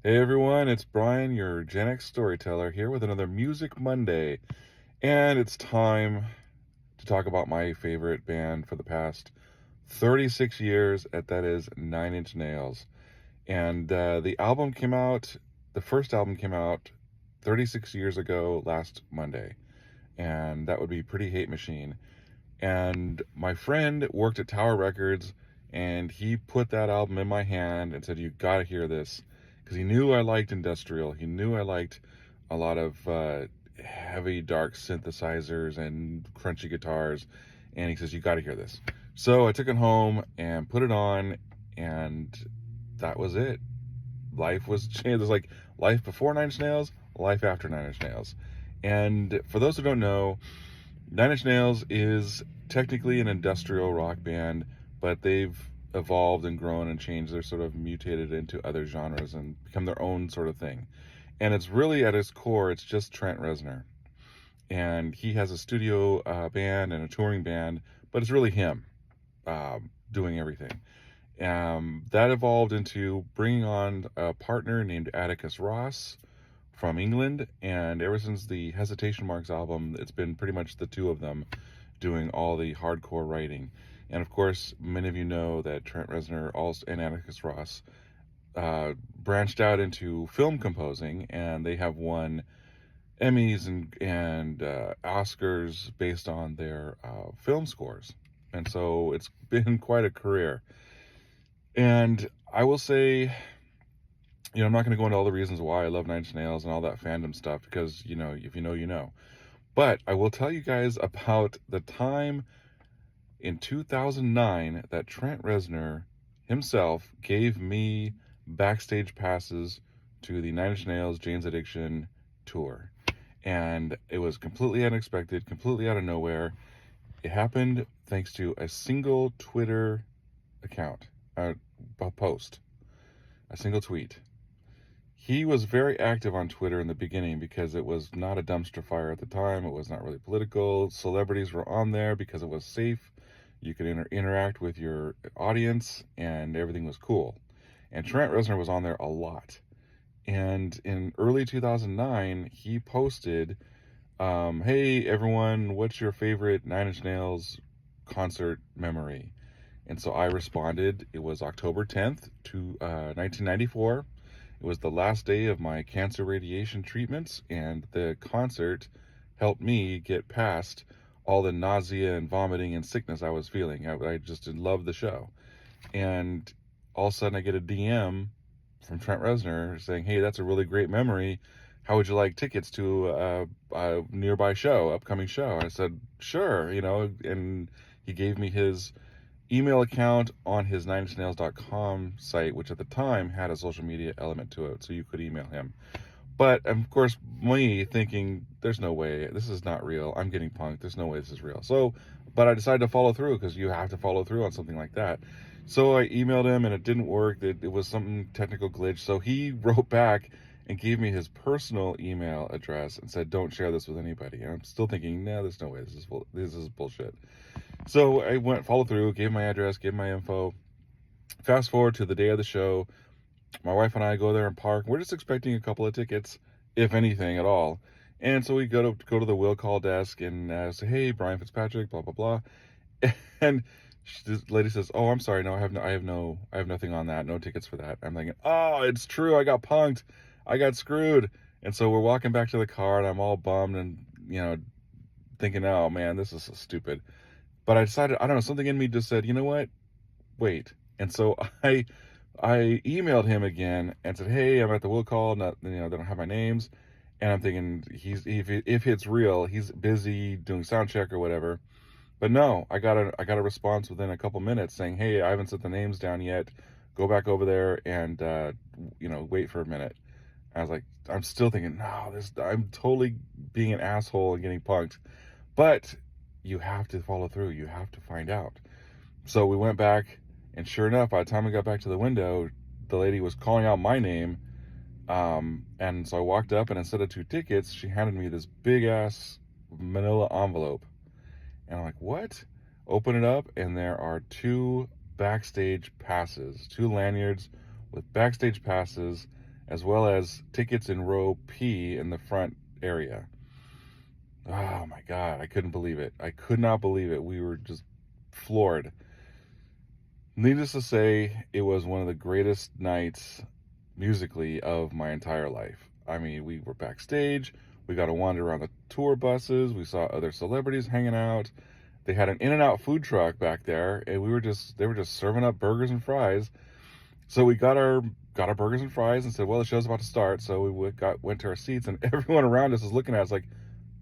Hey everyone, it's Brian, your Gen X storyteller, here with another Music Monday. And it's time to talk about my favorite band for the past 36 years, and that is Nine Inch Nails. And the first album came out 36 years ago last Monday. And that would be Pretty Hate Machine. And my friend worked at Tower Records, and he put that album in my hand and said, "You got to hear this," because he knew I liked industrial. He knew I liked a lot of heavy, dark synthesizers and crunchy guitars, and he says, "You got to hear this." So I took it home and put it on, and that was it. Life was changed. It was like life before Nine Inch Nails, life after Nine Inch Nails. And for those who don't know, Nine Inch Nails is technically an industrial rock band, but they've evolved and grown and changed. They're sort of mutated into other genres and become their own sort of thing. And it's really at its core, it's just Trent Reznor. And he has a studio band and a touring band, but it's really him doing everything. That evolved into bringing on a partner named Atticus Ross from England, and ever since the Hesitation Marks album, it's been pretty much the two of them doing all the hardcore writing. And of course, many of you know that Trent Reznor also and Atticus Ross branched out into film composing, and they have won Emmys and Oscars based on their film scores. And so it's been quite a career. And I will say, I'm not going to go into all the reasons why I love Nine Inch Nails and all that fandom stuff because, if you know, you know. But I will tell you guys about the time in 2009 that Trent Reznor himself gave me backstage passes to the Nine Inch Nails Jane's Addiction tour. And it was completely unexpected, completely out of nowhere. It happened thanks to a single Twitter account, a post, a single tweet. He was very active on Twitter in the beginning because it was not a dumpster fire at the time. It was not really political. Celebrities were on there because it was safe. You could interact with your audience, and everything was cool. And Trent Reznor was on there a lot. And in early 2009, he posted, "Hey everyone, what's your favorite Nine Inch Nails concert memory?" And so I responded. It was October 10th to 1994. It was the last day of my cancer radiation treatments, and the concert helped me get past all the nausea and vomiting and sickness I was feeling. I just loved the show. And all of a sudden I get a DM from Trent Reznor saying, "Hey, that's a really great memory. How would you like tickets to a nearby show, upcoming show?" I said, "Sure," and he gave me his email account on his nineinchnails.com site, which at the time had a social media element to it, so you could email him. But of course, me thinking, there's no way, this is not real. I'm getting punked. There's no way this is real. But I decided to follow through because you have to follow through on something like that. So I emailed him and it didn't work. It was some technical glitch. So he wrote back and gave me his personal email address and said, "Don't share this with anybody." And I'm still thinking, no, there's no way. This is bullshit. So I followed through, gave my address, gave my info. Fast forward to the day of the show. My wife and I go there and park. We're just expecting a couple of tickets, if anything at all. And so we go to the will call desk and say, "Hey, Brian Fitzpatrick, blah blah blah." And this lady says, "Oh, I'm sorry, no, I have nothing on that, no tickets for that." I'm thinking, "Oh, it's true, I got punked, I got screwed." And so we're walking back to the car, and I'm all bummed and thinking, "Oh man, this is so stupid." But I decided, I don't know, something in me just said, "You know what? Wait." And so I emailed him again and said, "Hey, I'm at the will call. Not, they don't have my names." And I'm thinking, if it's real, he's busy doing sound check or whatever. But no, I got a response within a couple minutes saying, "Hey, I haven't set the names down yet. Go back over there and wait for a minute." I was like, I'm still thinking, no, I'm totally being an asshole and getting punked. But you have to follow through. You have to find out. So we went back, and sure enough, by the time we got back to the window, the lady was calling out my name. And so I walked up, and instead of 2 tickets, she handed me this big ass manila envelope. And I'm like, what? Open it up, and there are 2 backstage passes, 2 lanyards with backstage passes. as well as tickets in row P in the front area. Oh my God, I couldn't believe it. I could not believe it. We were just floored. Needless to say, it was one of the greatest nights musically of my entire life. I mean, we were backstage, we got to wander around the tour buses, we saw other celebrities hanging out. They had an In-N-Out food truck back there, and they were just serving up burgers and fries. So we got our burgers and fries and said, well, the show's about to start. So we went to our seats, and everyone around us was looking at us like,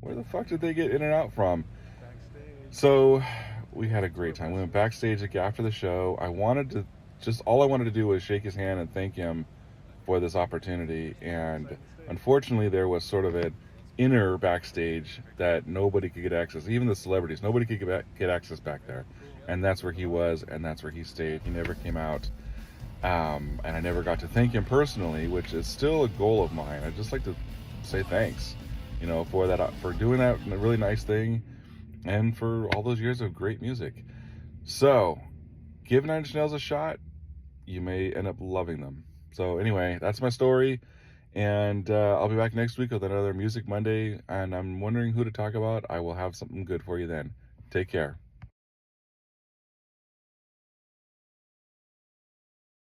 where the fuck did they get In-N-Out from? So we had a great time. We went backstage after the show. All I wanted to do was shake his hand and thank him for this opportunity. And unfortunately, there was sort of an inner backstage that nobody could get access. Even the celebrities, nobody could get access back there. And that's where he was, and that's where he stayed. He never came out. And I never got to thank him personally, which is still a goal of mine. I'd just like to say thanks, for doing that really nice thing, and for all those years of great music. So, give Nine Inch Nails a shot. You may end up loving them. So anyway, that's my story, and I'll be back next week with another Music Monday, and I'm wondering who to talk about. I will have something good for you then. Take care.